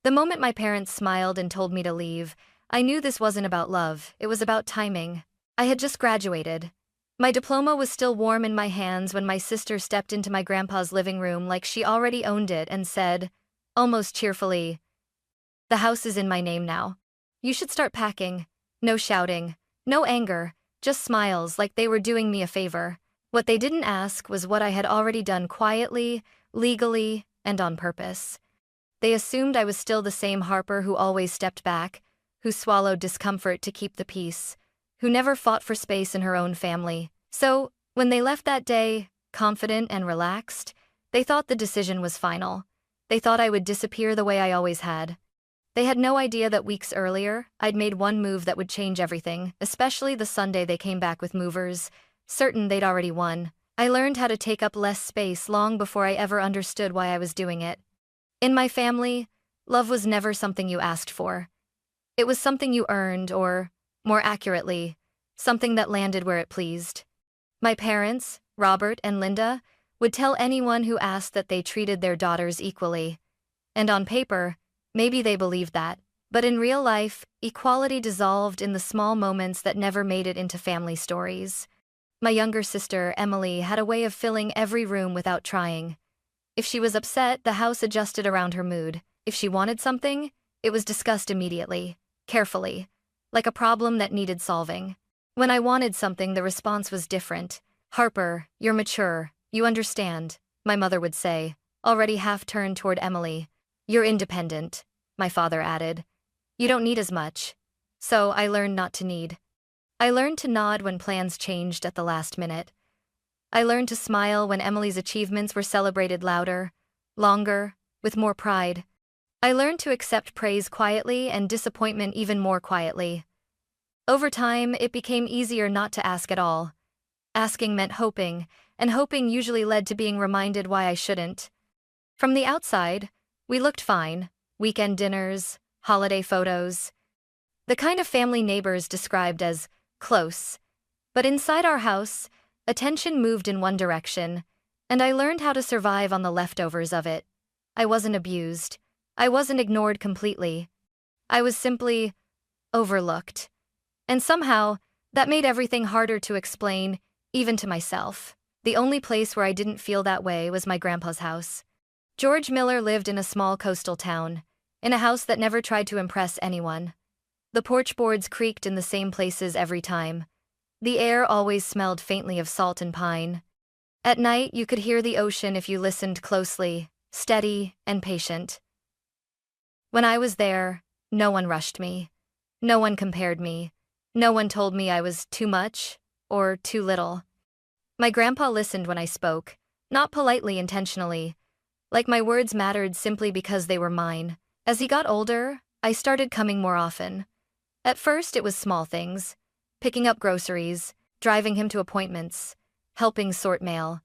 The moment my parents smiled and told me to leave, I knew this wasn't about love, it was about timing. I had just graduated. My diploma was still warm in my hands when my sister stepped into my grandpa's living room like she already owned it and said, almost cheerfully, "The house is in my name now. You should start packing." No shouting, no anger, just smiles like they were doing me a favor. What they didn't ask was what I had already done quietly, legally, and on purpose. They assumed I was still the same Harper who always stepped back, who swallowed discomfort to keep the peace, who never fought for space in her own family. So, when they left that day, confident and relaxed, they thought the decision was final. They thought I would disappear the way I always had. They had no idea that weeks earlier, I'd made one move that would change everything, especially the Sunday they came back with movers, certain they'd already won. I learned how to take up less space long before I ever understood why I was doing it. In my family, love was never something you asked for. It was something you earned, or, more accurately, something that landed where it pleased. My parents, Robert and Linda, would tell anyone who asked that they treated their daughters equally. And on paper, maybe they believed that. But in real life, equality dissolved in the small moments that never made it into family stories. My younger sister, Emily, had a way of filling every room without trying. If she was upset, the house adjusted around her mood. If she wanted something, it was discussed immediately, carefully, like a problem that needed solving. When I wanted something, the response was different. "Harper, you're mature, you understand," my mother would say, already half-turned toward Emily. "You're independent," my father added. "You don't need as much." So I learned not to need. I learned to nod when plans changed at the last minute. I learned to smile when Emily's achievements were celebrated louder, longer, with more pride. I learned to accept praise quietly and disappointment even more quietly. Over time, it became easier not to ask at all. Asking meant hoping, and hoping usually led to being reminded why I shouldn't. From the outside, we looked fine: weekend dinners, holiday photos. The kind of family neighbors described as close. But inside our house, attention moved in one direction, and I learned how to survive on the leftovers of it. I wasn't abused. I wasn't ignored completely. I was simply overlooked. And somehow, that made everything harder to explain, even to myself. The only place where I didn't feel that way was my grandpa's house. George Miller lived in a small coastal town, in a house that never tried to impress anyone. The porch boards creaked in the same places every time. The air always smelled faintly of salt and pine. At night, you could hear the ocean if you listened closely, steady and patient. When I was there, no one rushed me. No one compared me. No one told me I was too much or too little. My grandpa listened when I spoke, not politely, intentionally, like my words mattered simply because they were mine. As he got older, I started coming more often. At first, it was small things: picking up groceries, driving him to appointments, helping sort mail.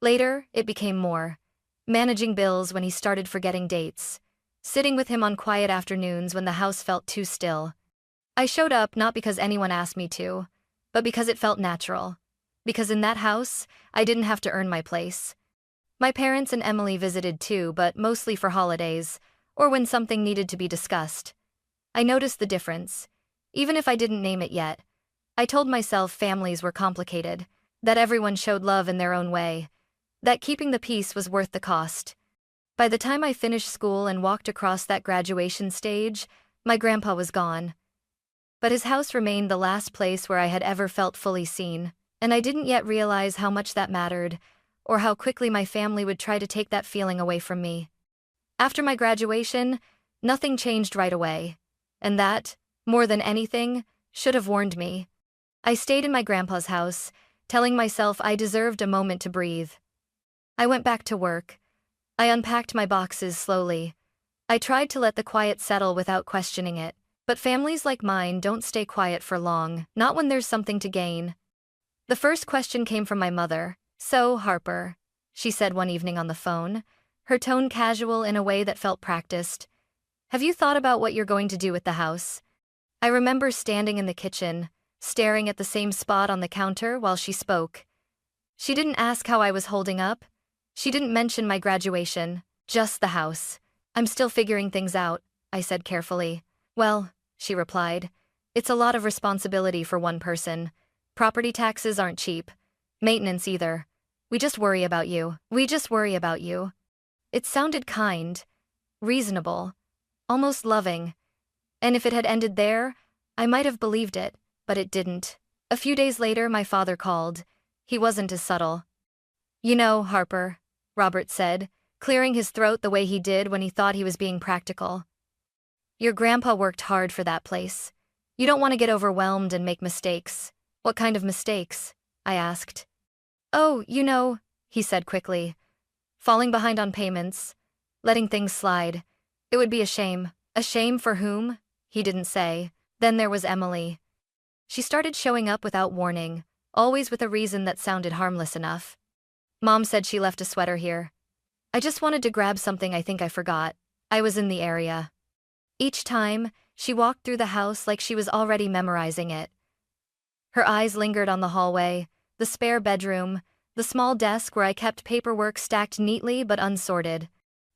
Later, it became more: managing bills when he started forgetting dates, sitting with him on quiet afternoons when the house felt too still. I showed up not because anyone asked me to, but because it felt natural. Because in that house, I didn't have to earn my place. My parents and Emily visited too, but mostly for holidays, or when something needed to be discussed. I noticed the difference. Even if I didn't name it yet, I told myself families were complicated, that everyone showed love in their own way, that keeping the peace was worth the cost. By the time I finished school and walked across that graduation stage, my grandpa was gone. But his house remained the last place where I had ever felt fully seen, and I didn't yet realize how much that mattered, or how quickly my family would try to take that feeling away from me. After my graduation, nothing changed right away, and that, more than anything, should have warned me. I stayed in my grandpa's house, telling myself I deserved a moment to breathe. I went back to work. I unpacked my boxes slowly. I tried to let the quiet settle without questioning it. But families like mine don't stay quiet for long, not when there's something to gain. The first question came from my mother. "So, Harper," she said one evening on the phone, her tone casual in a way that felt practiced, "have you thought about what you're going to do with the house?" I remember standing in the kitchen, staring at the same spot on the counter while she spoke. She didn't ask how I was holding up. She didn't mention my graduation, just the house. "I'm still figuring things out," I said carefully. Well, she replied, it's a lot of responsibility for one person. Property taxes aren't cheap. Maintenance either. We just worry about you. We just worry about you. It sounded kind, reasonable, almost loving. And if it had ended there, I might have believed it, but it didn't. A few days later, my father called. He wasn't as subtle. You know, Harper, Robert said, clearing his throat the way he did when he thought he was being practical. Your grandpa worked hard for that place. You don't want to get overwhelmed and make mistakes. What kind of mistakes? I asked. Oh, you know, he said quickly. Falling behind on payments, letting things slide. It would be a shame. A shame for whom? He didn't say. Then there was Emily. She started showing up without warning, always with a reason that sounded harmless enough. Mom said she left a sweater here. I just wanted to grab something I think I forgot. I was in the area. Each time, she walked through the house like she was already memorizing it. Her eyes lingered on the hallway, the spare bedroom, the small desk where I kept paperwork stacked neatly but unsorted.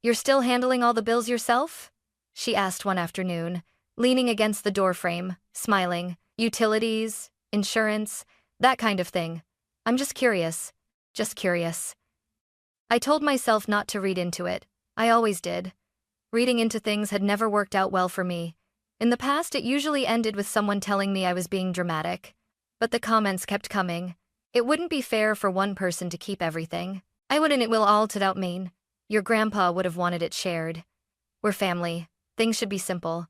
You're still handling all the bills yourself? She asked one afternoon, leaning against the doorframe, smiling. Utilities, insurance, that kind of thing. I'm just curious. Just curious. I told myself not to read into it. I always did. Reading into things had never worked out well for me. In the past, it usually ended with someone telling me I was being dramatic. But the comments kept coming. It wouldn't be fair for one person to keep everything. I wouldn't it will all to doubt mean. Your grandpa would have wanted it shared. We're family. Things should be simple.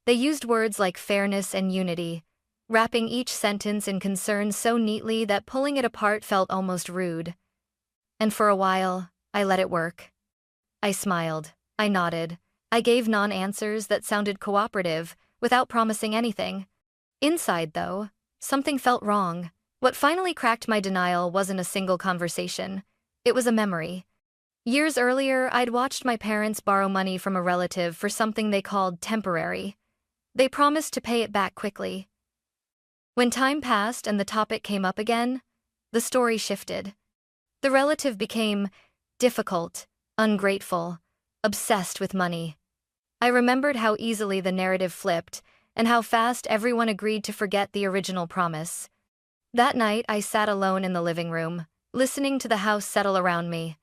They used words like fairness and unity, wrapping each sentence in concern so neatly that pulling it apart felt almost rude. And for a while, I let it work. I smiled. I nodded. I gave non-answers that sounded cooperative, without promising anything. Inside, though, something felt wrong. What finally cracked my denial wasn't a single conversation. It was a memory. Years earlier, I'd watched my parents borrow money from a relative for something they called temporary. They promised to pay it back quickly. When time passed and the topic came up again, the story shifted. The relative became difficult, ungrateful, obsessed with money. I remembered how easily the narrative flipped and how fast everyone agreed to forget the original promise. That night, I sat alone in the living room, listening to the house settle around me.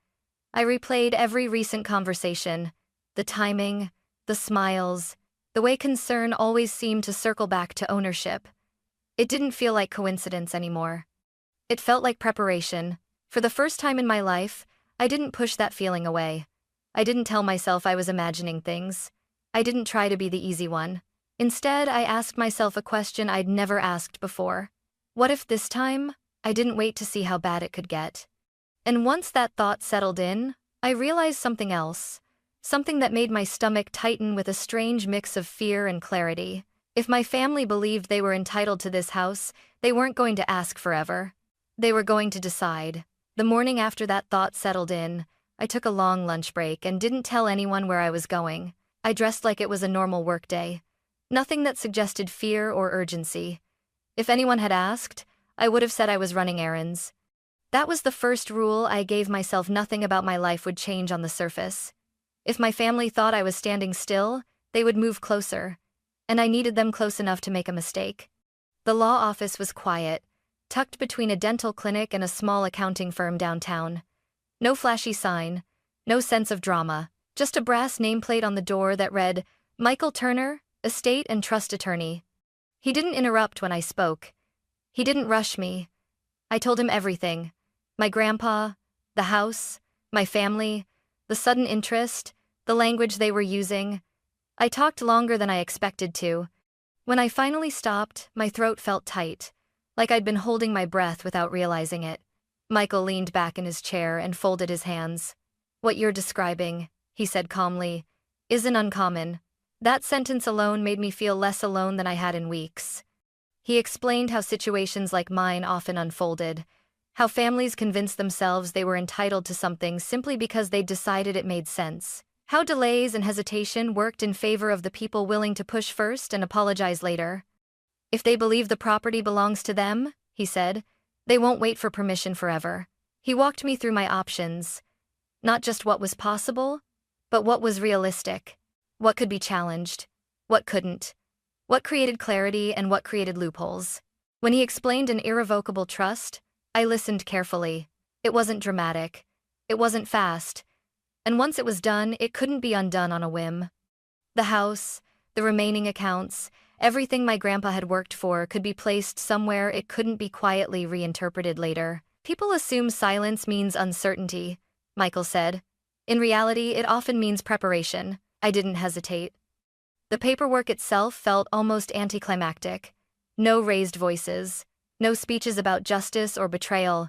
I replayed every recent conversation, the timing, the smiles, the way concern always seemed to circle back to ownership. It didn't feel like coincidence anymore. It felt like preparation. For the first time in my life, I didn't push that feeling away. I didn't tell myself I was imagining things. I didn't try to be the easy one. Instead, I asked myself a question I'd never asked before. What if this time, I didn't wait to see how bad it could get? And once that thought settled in, I realized something else. Something that made my stomach tighten with a strange mix of fear and clarity. If my family believed they were entitled to this house, they weren't going to ask forever. They were going to decide. The morning after that thought settled in, I took a long lunch break and didn't tell anyone where I was going. I dressed like it was a normal workday. Nothing that suggested fear or urgency. If anyone had asked, I would have said I was running errands. That was the first rule I gave myself. Nothing about my life would change on the surface. If my family thought I was standing still, they would move closer. And I needed them close enough to make a mistake. The law office was quiet, tucked between a dental clinic and a small accounting firm downtown. No flashy sign, no sense of drama, just a brass nameplate on the door that read, Michael Turner, Estate and Trust Attorney. He didn't interrupt when I spoke. He didn't rush me. I told him everything. My grandpa, the house, my family, the sudden interest, the language they were using. I talked longer than I expected to. When I finally stopped, my throat felt tight, like I'd been holding my breath without realizing it. Michael leaned back in his chair and folded his hands. What you're describing, he said calmly, isn't uncommon. That sentence alone made me feel less alone than I had in weeks. He explained how situations like mine often unfolded, how families convinced themselves they were entitled to something simply because they decided it made sense. How delays and hesitation worked in favor of the people willing to push first and apologize later. If they believe the property belongs to them, he said, they won't wait for permission forever. He walked me through my options. Not just what was possible, but what was realistic. What could be challenged? What couldn't? What created clarity and what created loopholes? When he explained an irrevocable trust, I listened carefully. It wasn't dramatic. It wasn't fast. And once it was done, it couldn't be undone on a whim. The house, the remaining accounts, everything my grandpa had worked for could be placed somewhere it couldn't be quietly reinterpreted later. People assume silence means uncertainty, Michael said. In reality, it often means preparation. I didn't hesitate. The paperwork itself felt almost anticlimactic. No raised voices, no speeches about justice or betrayal,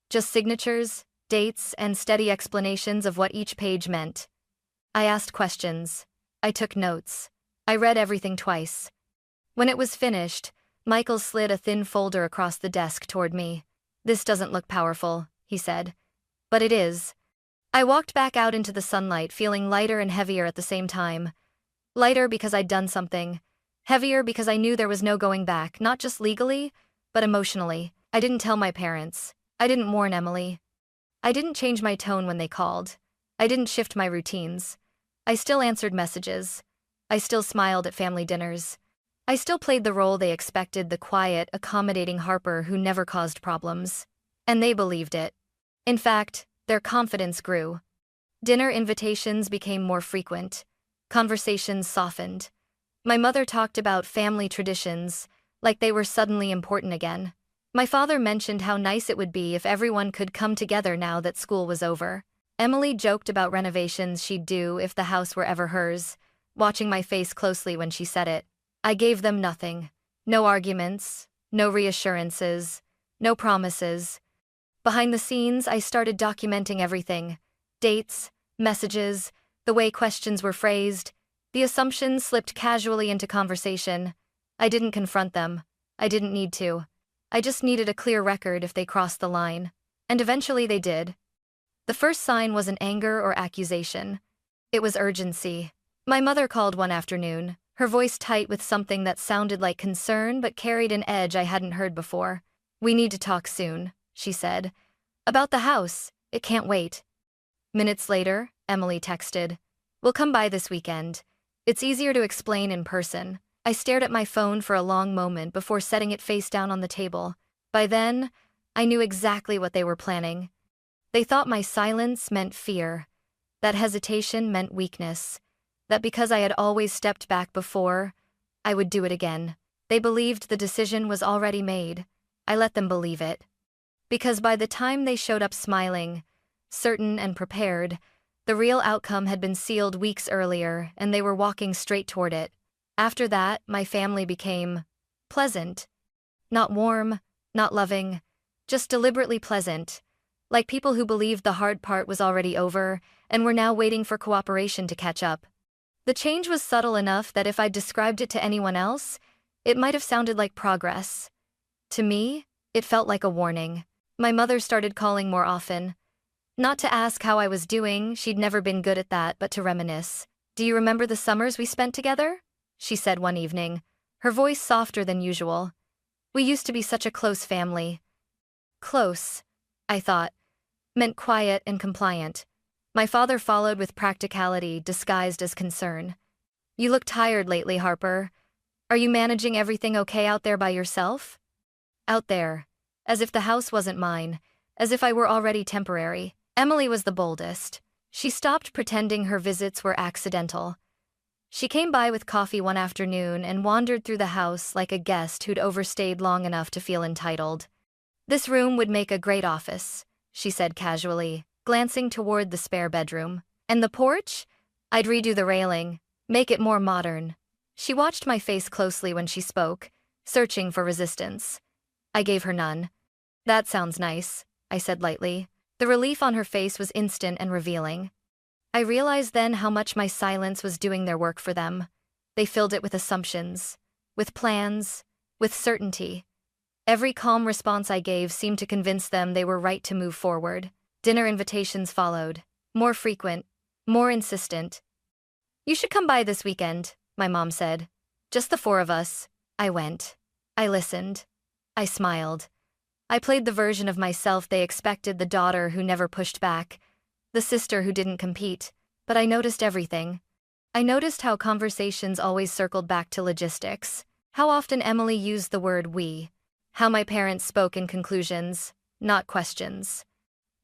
just signatures, dates, and steady explanations of what each page meant. I asked questions. I took notes. I read everything twice. When it was finished, Michael slid a thin folder across the desk toward me. "This doesn't look powerful," he said. "But it is." I walked back out into the sunlight, feeling lighter and heavier at the same time. Lighter because I'd done something. Heavier because I knew there was no going back, not just legally, but emotionally. I didn't tell my parents. I didn't warn Emily. I didn't change my tone when they called. I didn't shift my routines. I still answered messages. I still smiled at family dinners. I still played the role they expected, the quiet, accommodating Harper who never caused problems. And they believed it. In fact, their confidence grew. Dinner invitations became more frequent. Conversations softened. My mother talked about family traditions, like they were suddenly important again. My father mentioned how nice it would be if everyone could come together now that school was over. Emily joked about renovations she'd do if the house were ever hers, watching my face closely when she said it. I gave them nothing. No arguments, no reassurances, no promises. Behind the scenes, I started documenting everything. Dates, messages, the way questions were phrased. The assumptions slipped casually into conversation. I didn't confront them. I didn't need to. I just needed a clear record if they crossed the line. And eventually they did. The first sign wasn't anger or accusation. It was urgency. My mother called one afternoon, her voice tight with something that sounded like concern but carried an edge I hadn't heard before. "We need to talk soon," she said. "About the house. It can't wait." Minutes later, Emily texted, "We'll come by this weekend. It's easier to explain in person." I stared at my phone for a long moment before setting it face down on the table. By then, I knew exactly what they were planning. They thought my silence meant fear, that hesitation meant weakness, that because I had always stepped back before, I would do it again. They believed the decision was already made. I let them believe it. Because by the time they showed up smiling, certain and prepared, the real outcome had been sealed weeks earlier and they were walking straight toward it. After that, my family became pleasant. Not warm, not loving, just deliberately pleasant. Like people who believed the hard part was already over and were now waiting for cooperation to catch up. The change was subtle enough that if I described it to anyone else, it might have sounded like progress. To me, it felt like a warning. My mother started calling more often. Not to ask how I was doing, she'd never been good at that, but to reminisce. "Do you remember the summers we spent together?" she said one evening, her voice softer than usual. "We used to be such a close family." Close, I thought, meant quiet and compliant. My father followed with practicality disguised as concern. "You look tired lately, Harper. Are you managing everything okay out there by yourself?" Out there, as if the house wasn't mine, as if I were already temporary. Emily was the boldest. She stopped pretending her visits were accidental. She came by with coffee one afternoon and wandered through the house like a guest who'd overstayed long enough to feel entitled. "This room would make a great office," she said casually, glancing toward the spare bedroom. "And the porch? I'd redo the railing, make it more modern." She watched my face closely when she spoke, searching for resistance. I gave her none. "That sounds nice," I said lightly. The relief on her face was instant and revealing. I realized then how much my silence was doing their work for them. They filled it with assumptions, with plans, with certainty. Every calm response I gave seemed to convince them they were right to move forward. Dinner invitations followed, more frequent, more insistent. "You should come by this weekend," my mom said. "Just the four of us." I went. I listened. I smiled. I played the version of myself they expected, the daughter who never pushed back, the sister who didn't compete, but I noticed everything. I noticed how conversations always circled back to logistics, how often Emily used the word we, how my parents spoke in conclusions, not questions.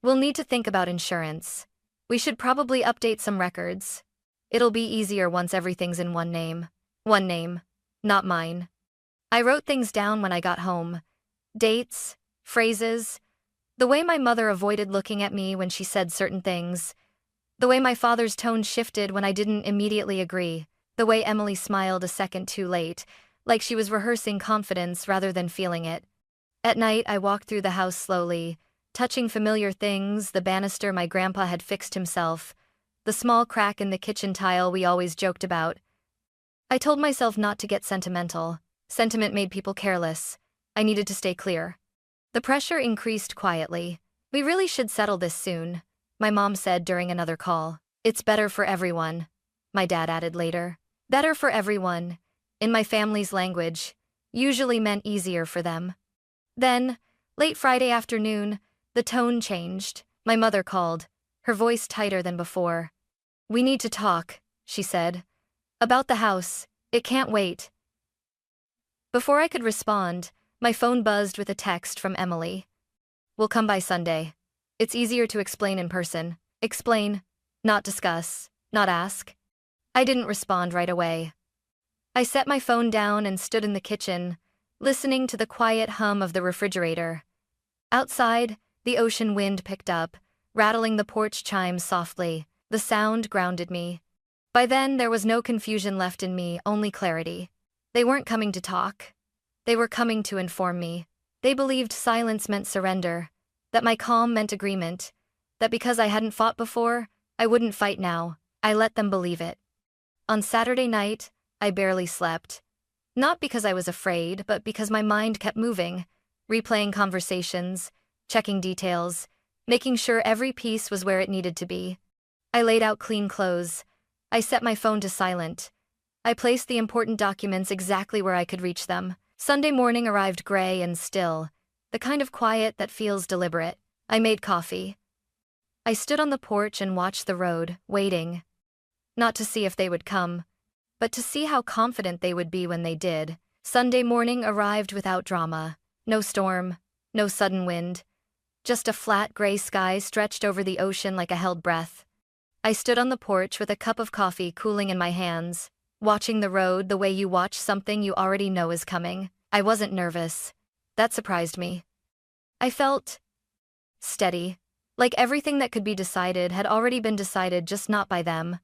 We'll need to think about insurance. We should probably update some records. It'll be easier once everything's in one name. One name, not mine. I wrote things down when I got home. Dates, phrases, the way my mother avoided looking at me when she said certain things, the way my father's tone shifted when I didn't immediately agree, the way Emily smiled a second too late, like she was rehearsing confidence rather than feeling it. At night, I walked through the house slowly, touching familiar things, the banister my grandpa had fixed himself, the small crack in the kitchen tile we always joked about. I told myself not to get sentimental. Sentiment made people careless. I needed to stay clear. The pressure increased quietly. We really should settle this soon, my mom said during another call. It's better for everyone, my dad added later. Better for everyone, in my family's language, usually meant easier for them. Then, late Friday afternoon, the tone changed. My mother called, her voice tighter than before. We need to talk, she said. About the house. It can't wait. Before I could respond, my phone buzzed with a text from Emily. We'll come by Sunday. It's easier to explain in person. Explain, not discuss, not ask. I didn't respond right away. I set my phone down and stood in the kitchen, listening to the quiet hum of the refrigerator. Outside, the ocean wind picked up, rattling the porch chimes softly. The sound grounded me. By then, there was no confusion left in me, only clarity. They weren't coming to talk. They were coming to inform me. They believed silence meant surrender, that my calm meant agreement, that because I hadn't fought before, I wouldn't fight now. I let them believe it. On Saturday night, I barely slept. Not because I was afraid, but because my mind kept moving, replaying conversations, checking details, making sure every piece was where it needed to be. I laid out clean clothes. I set my phone to silent. I placed the important documents exactly where I could reach them. Sunday morning arrived gray and still, the kind of quiet that feels deliberate. I made coffee. I stood on the porch and watched the road, waiting. Not to see if they would come, but to see how confident they would be when they did. Sunday morning arrived without drama. No storm, no sudden wind. Just a flat gray sky stretched over the ocean like a held breath. I stood on the porch with a cup of coffee cooling in my hands, watching the road the way you watch something you already know is coming. I wasn't nervous. That surprised me. I felt steady, like everything that could be decided had already been decided, just not by them.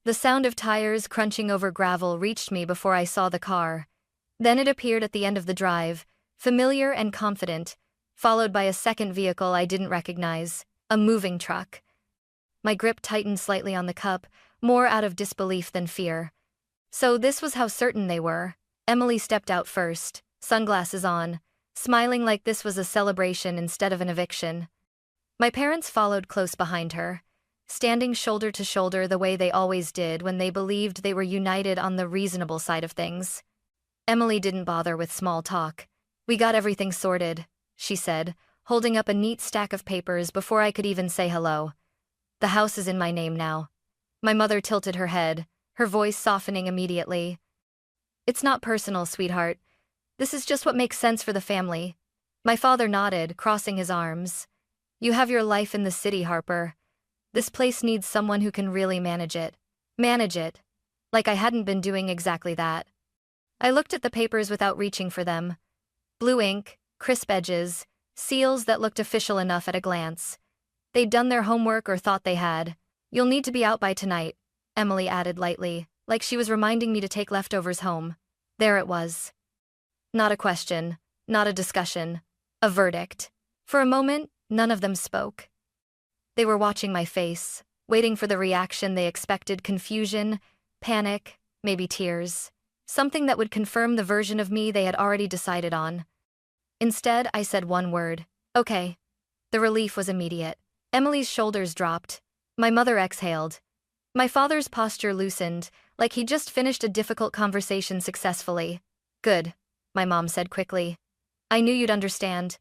The sound of tires crunching over gravel reached me before I saw the car. Then it appeared at the end of the drive, familiar and confident, followed by a second vehicle I didn't recognize, a moving truck. My grip tightened slightly on the cup, more out of disbelief than fear. So this was how certain they were. Emily stepped out first, sunglasses on, smiling like this was a celebration instead of an eviction. My parents followed close behind her, standing shoulder to shoulder the way they always did when they believed they were united on the reasonable side of things. Emily didn't bother with small talk. We got everything sorted, she said, holding up a neat stack of papers before I could even say hello. The house is in my name now. My mother tilted her head, her voice softening immediately. It's not personal, sweetheart. This is just what makes sense for the family. My father nodded, crossing his arms. You have your life in the city, Harper. This place needs someone who can really manage it. Manage it. Like I hadn't been doing exactly that. I looked at the papers without reaching for them. Blue ink, crisp edges, seals that looked official enough at a glance. They'd done their homework or thought they had. You'll need to be out by tonight, Emily added lightly, like she was reminding me to take leftovers home. There it was. Not a question, not a discussion, a verdict. For a moment, none of them spoke. They were watching my face, waiting for the reaction they expected: confusion, panic, maybe tears. Something that would confirm the version of me they had already decided on. Instead, I said one word: okay. The relief was immediate. Emily's shoulders dropped. My mother exhaled. My father's posture loosened, like he'd just finished a difficult conversation successfully. Good, my mom said quickly. I knew you'd understand.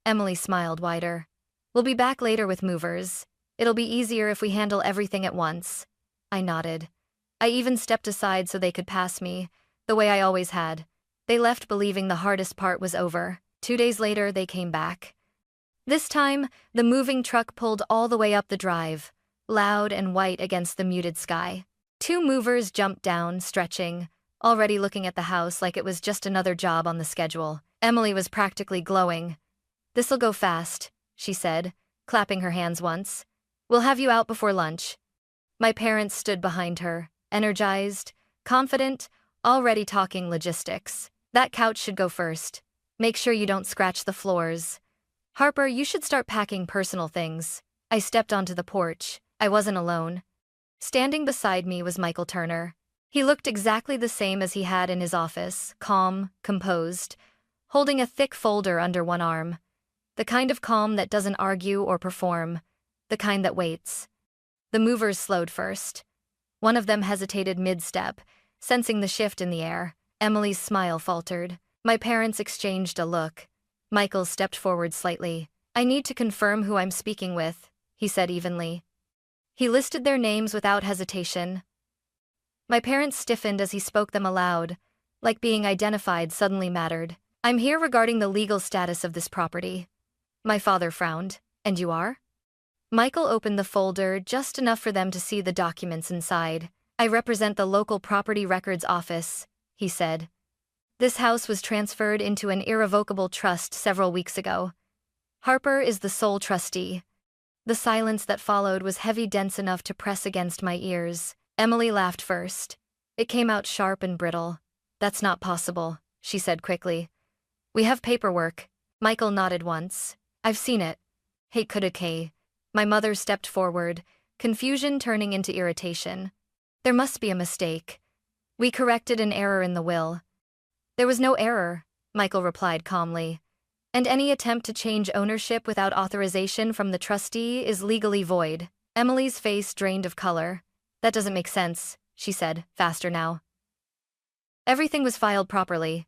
Emily smiled wider. We'll be back later with movers. It'll be easier if we handle everything at once. I nodded. I even stepped aside so they could pass me, the way I always had. They left believing the hardest part was over. 2 days later, they came back. This time, the moving truck pulled all the way up the drive, loud and white against the muted sky. 2 movers jumped down, stretching, already looking at the house like it was just another job on the schedule. Emily was practically glowing. "This'll go fast," she said, clapping her hands once. "We'll have you out before lunch." My parents stood behind her, energized, confident, already talking logistics. "That couch should go first. Make sure you don't scratch the floors. Harper, you should start packing personal things." I stepped onto the porch. I wasn't alone. Standing beside me was Michael Turner. He looked exactly the same as he had in his office, calm, composed, holding a thick folder under one arm. The kind of calm that doesn't argue or perform, the kind that waits. The movers slowed first. One of them hesitated mid-step, sensing the shift in the air. Emily's smile faltered. My parents exchanged a look. Michael stepped forward slightly. "I need to confirm who I'm speaking with," he said evenly. He listed their names without hesitation. My parents stiffened as he spoke them aloud, like being identified suddenly mattered. "I'm here regarding the legal status of this property." My father frowned. "And you are?" Michael opened the folder just enough for them to see the documents inside. "I represent the local property records office," he said. "This house was transferred into an irrevocable trust several weeks ago. Harper is the sole trustee." The silence that followed was heavy, dense enough to press against my ears. Emily laughed first. It came out sharp and brittle. "That's not possible," she said quickly. "We have paperwork." Michael nodded once. "I've seen it." "Hey, coulda. My mother stepped forward, confusion turning into irritation. "There must be a mistake. We corrected an error in the will." "There was no error," Michael replied calmly. "And any attempt to change ownership without authorization from the trustee is legally void." Emily's face drained of color. "That doesn't make sense," she said, faster now. "Everything was filed properly."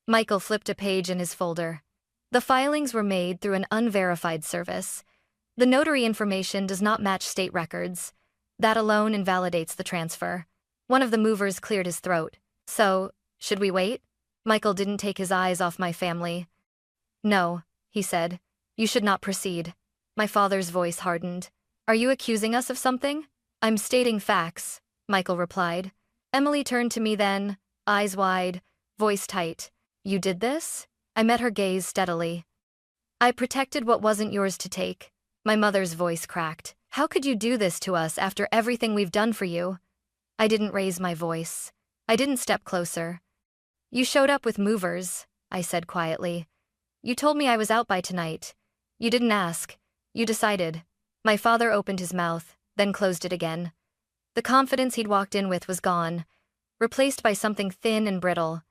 Michael flipped a page in his folder. "The filings were made through an unverified service. The notary information does not match state records. That alone invalidates the transfer." One of the movers cleared his throat. "So, should we wait?" Michael didn't take his eyes off my family. "No," he said. "You should not proceed." My father's voice hardened. "Are you accusing us of something?" "I'm stating facts," Michael replied. Emily turned to me then, eyes wide, voice tight. "You did this?" I met her gaze steadily. "I protected what wasn't yours to take." My mother's voice cracked. "How could you do this to us after everything we've done for you?" I didn't raise my voice. I didn't step closer. "You showed up with movers," I said quietly. "You told me I was out by tonight. You didn't ask. You decided." My father opened his mouth, then closed it again. The confidence he'd walked in with was gone, replaced by something thin and brittle.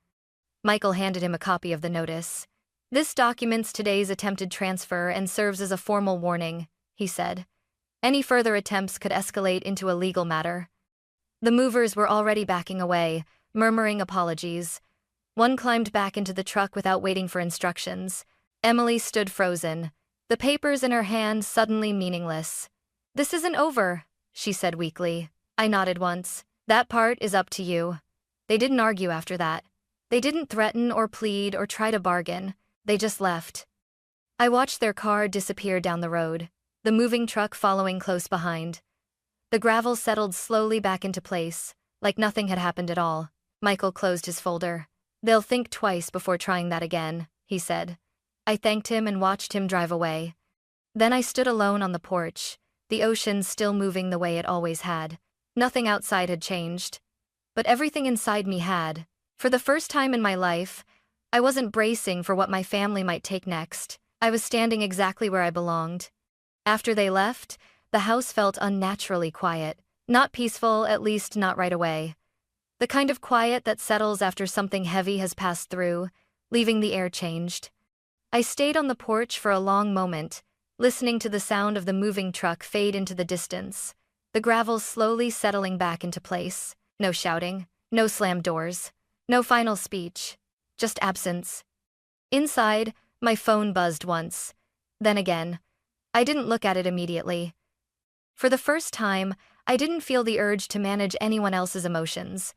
Michael handed him a copy of the notice. "This documents today's attempted transfer and serves as a formal warning," he said. "Any further attempts could escalate into a legal matter." The movers were already backing away, murmuring apologies. One climbed back into the truck without waiting for instructions. Emily stood frozen, the papers in her hand suddenly meaningless. "This isn't over," she said weakly. I nodded once. "That part is up to you." They didn't argue after that. They didn't threaten or plead or try to bargain. They just left. I watched their car disappear down the road, the moving truck following close behind. The gravel settled slowly back into place, like nothing had happened at all. Michael closed his folder. "They'll think twice before trying that again," he said. I thanked him and watched him drive away. Then I stood alone on the porch, the ocean still moving the way it always had. Nothing outside had changed, but everything inside me had. For the first time in my life, I wasn't bracing for what my family might take next. I was standing exactly where I belonged. After they left, the house felt unnaturally quiet. Not peaceful, at least not right away. The kind of quiet that settles after something heavy has passed through, leaving the air changed. I stayed on the porch for a long moment, listening to the sound of the moving truck fade into the distance, the gravel slowly settling back into place. No shouting, no slammed doors, no final speech. Just absence. Inside, my phone buzzed once. Then again. I didn't look at it immediately. For the first time, I didn't feel the urge to manage anyone else's emotions.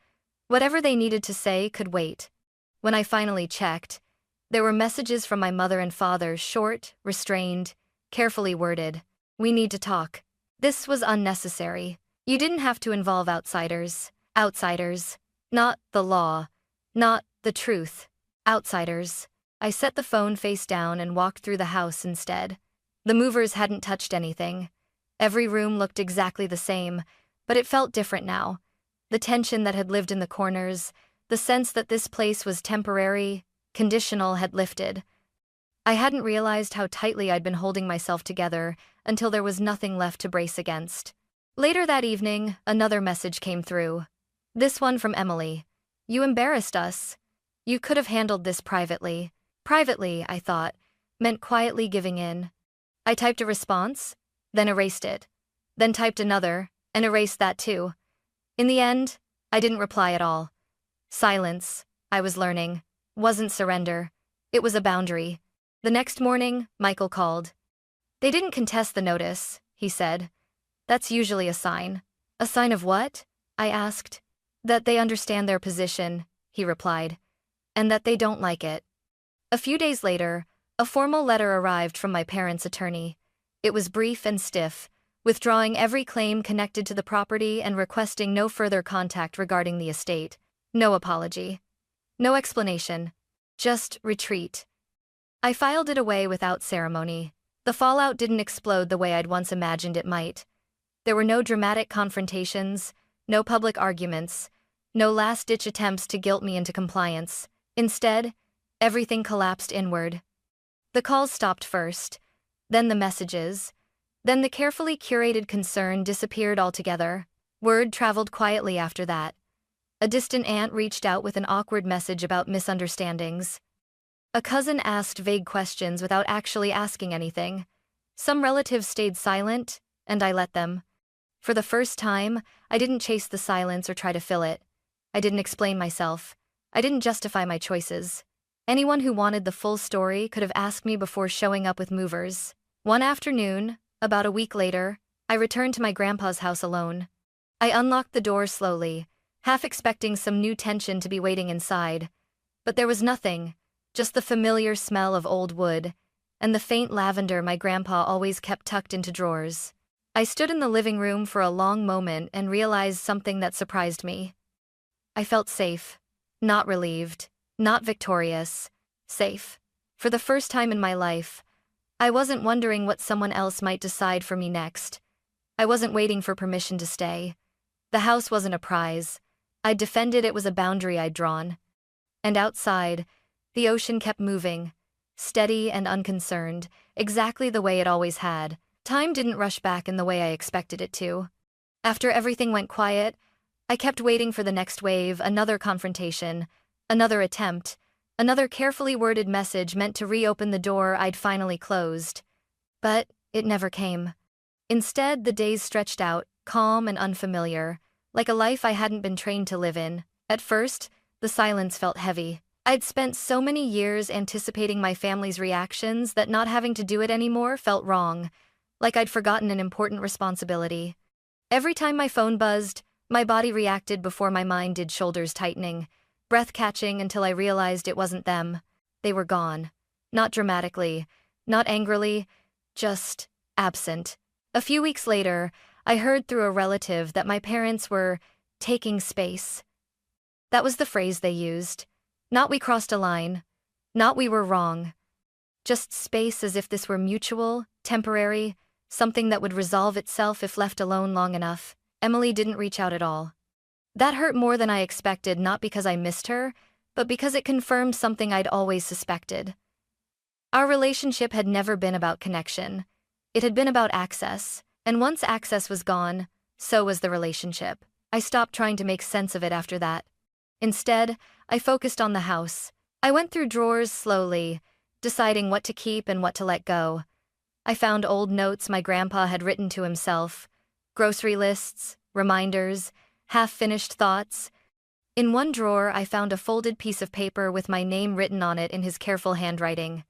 Whatever they needed to say could wait. When I finally checked, there were messages from my mother and father, short, restrained, carefully worded. "We need to talk." This was unnecessary. You didn't have to involve outsiders. Outsiders. Not the law. Not the truth. Outsiders. I set the phone face down and walked through the house instead. The movers hadn't touched anything. Every room looked exactly the same, but it felt different now. The tension that had lived in the corners, the sense that this place was temporary, conditional, had lifted. I hadn't realized how tightly I'd been holding myself together until there was nothing left to brace against. Later that evening, another message came through. This one from Emily. "You embarrassed us. You could have handled this privately." Privately, I thought, meant quietly giving in. I typed a response, then erased it. Then typed another, and erased that too. In the end, I didn't reply at all. Silence, I was learning, wasn't surrender. It was a boundary. The next morning, Michael called. "They didn't contest the notice," he said. "That's usually a sign." "A sign of what?" I asked. "That they understand their position," he replied, "and that they don't like it." A few days later, a formal letter arrived from my parents' attorney. It was brief and stiff, withdrawing every claim connected to the property and requesting no further contact regarding the estate. No apology. No explanation. Just retreat. I filed it away without ceremony. The fallout didn't explode the way I'd once imagined it might. There were no dramatic confrontations, no public arguments, no last-ditch attempts to guilt me into compliance. Instead, everything collapsed inward. The calls stopped first, then the messages, then the carefully curated concern disappeared altogether. Word traveled quietly after that. A distant aunt reached out with an awkward message about misunderstandings. A cousin asked vague questions without actually asking anything. Some relatives stayed silent, and I let them. For the first time, I didn't chase the silence or try to fill it. I didn't explain myself. I didn't justify my choices. Anyone who wanted the full story could have asked me before showing up with movers. One afternoon, about a week later, I returned to my grandpa's house alone. I unlocked the door slowly, half expecting some new tension to be waiting inside. But there was nothing, just the familiar smell of old wood, and the faint lavender my grandpa always kept tucked into drawers. I stood in the living room for a long moment and realized something that surprised me. I felt safe. Not relieved. Not victorious. Safe. For the first time in my life, I wasn't wondering what someone else might decide for me next. I wasn't waiting for permission to stay. The house wasn't a prize. I'd defended it was a boundary I'd drawn. And outside, the ocean kept moving, steady and unconcerned, exactly the way it always had. Time didn't rush back in the way I expected it to. After everything went quiet, I kept waiting for the next wave, another confrontation, another attempt, another carefully worded message meant to reopen the door I'd finally closed. But it never came. Instead, the days stretched out, calm and unfamiliar, like a life I hadn't been trained to live in. At first, the silence felt heavy. I'd spent so many years anticipating my family's reactions that not having to do it anymore felt wrong, like I'd forgotten an important responsibility. Every time my phone buzzed, my body reacted before my mind did, shoulders tightening, breath catching until I realized it wasn't them. They were gone. Not dramatically, not angrily, just absent. A few weeks later, I heard through a relative that my parents were taking space. That was the phrase they used. Not "we crossed a line," not "we were wrong." Just space, as if this were mutual, temporary, something that would resolve itself if left alone long enough. Emily didn't reach out at all. That hurt more than I expected, not because I missed her, but because it confirmed something I'd always suspected. Our relationship had never been about connection. It had been about access, and once access was gone, so was the relationship. I stopped trying to make sense of it after that. Instead, I focused on the house. I went through drawers slowly, deciding what to keep and what to let go. I found old notes my grandpa had written to himself, grocery lists, reminders, half-finished thoughts. In one drawer, I found a folded piece of paper with my name written on it in his careful handwriting.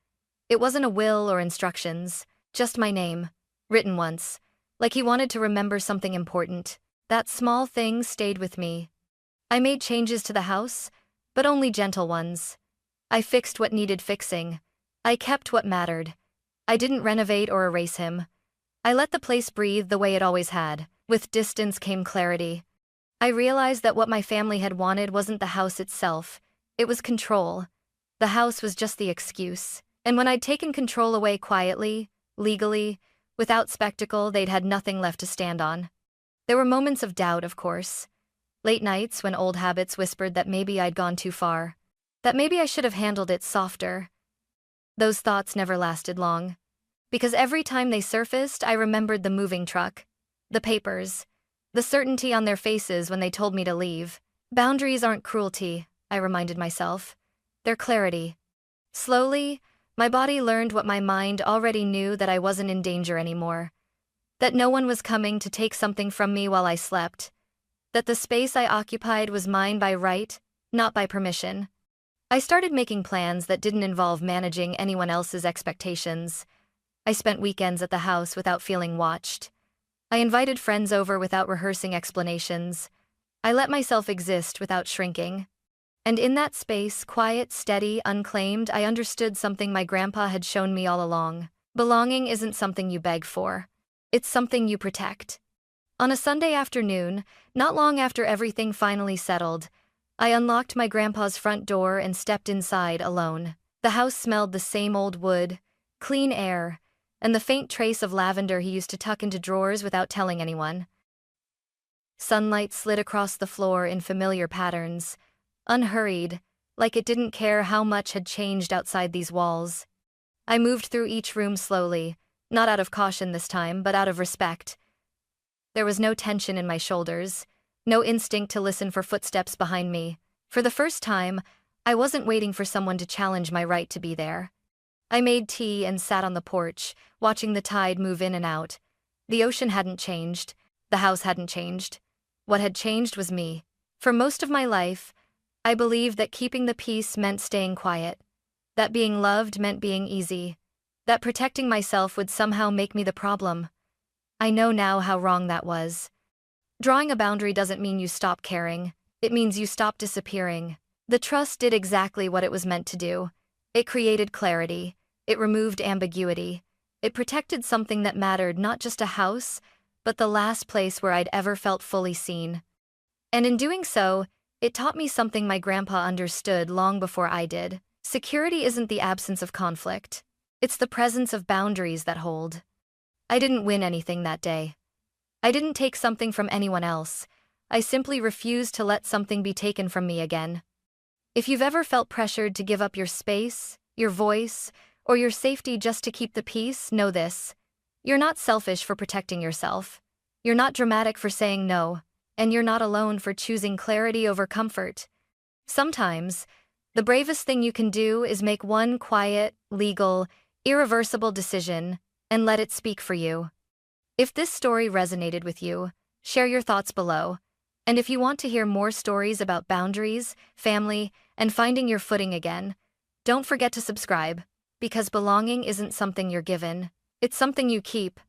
It wasn't a will or instructions, just my name, written once, like he wanted to remember something important. That small thing stayed with me. I made changes to the house, but only gentle ones. I fixed what needed fixing. I kept what mattered. I didn't renovate or erase him. I let the place breathe the way it always had. With distance came clarity. I realized that what my family had wanted wasn't the house itself, it was control. The house was just the excuse. And when I'd taken control away quietly, legally, without spectacle, they'd had nothing left to stand on. There were moments of doubt, of course. Late nights when old habits whispered that maybe I'd gone too far. That maybe I should have handled it softer. Those thoughts never lasted long. Because every time they surfaced, I remembered the moving truck, the papers, the certainty on their faces when they told me to leave. Boundaries aren't cruelty, I reminded myself. They're clarity. Slowly, my body learned what my mind already knew, that I wasn't in danger anymore. That no one was coming to take something from me while I slept. That the space I occupied was mine by right, not by permission. I started making plans that didn't involve managing anyone else's expectations. I spent weekends at the house without feeling watched. I invited friends over without rehearsing explanations. I let myself exist without shrinking. And in that space, quiet, steady, unclaimed, I understood something my grandpa had shown me all along. Belonging isn't something you beg for. It's something you protect. On a Sunday afternoon, not long after everything finally settled, I unlocked my grandpa's front door and stepped inside alone. The house smelled the same old wood, clean air, and the faint trace of lavender he used to tuck into drawers without telling anyone. Sunlight slid across the floor in familiar patterns, unhurried, like it didn't care how much had changed outside these walls. I moved through each room slowly, not out of caution this time, but out of respect. There was no tension in my shoulders, no instinct to listen for footsteps behind me. For the first time, I wasn't waiting for someone to challenge my right to be there. I made tea and sat on the porch, watching the tide move in and out. The ocean hadn't changed. The house hadn't changed. What had changed was me. For most of my life, I believed that keeping the peace meant staying quiet, that being loved meant being easy, that protecting myself would somehow make me the problem. I know now how wrong that was. Drawing a boundary doesn't mean you stop caring. It means you stop disappearing. The trust did exactly what it was meant to do. It created clarity. It removed ambiguity. It protected something that mattered, not just a house, but the last place where I'd ever felt fully seen. And in doing so, it taught me something my grandpa understood long before I did. Security isn't the absence of conflict. It's the presence of boundaries that hold. I didn't win anything that day. I didn't take something from anyone else. I simply refused to let something be taken from me again. If you've ever felt pressured to give up your space, your voice, or your safety just to keep the peace, know this. You're not selfish for protecting yourself. You're not dramatic for saying no, and you're not alone for choosing clarity over comfort. Sometimes, the bravest thing you can do is make one quiet, legal, irreversible decision and let it speak for you. If this story resonated with you, share your thoughts below. And if you want to hear more stories about boundaries, family, and finding your footing again, don't forget to subscribe, because belonging isn't something you're given, it's something you keep.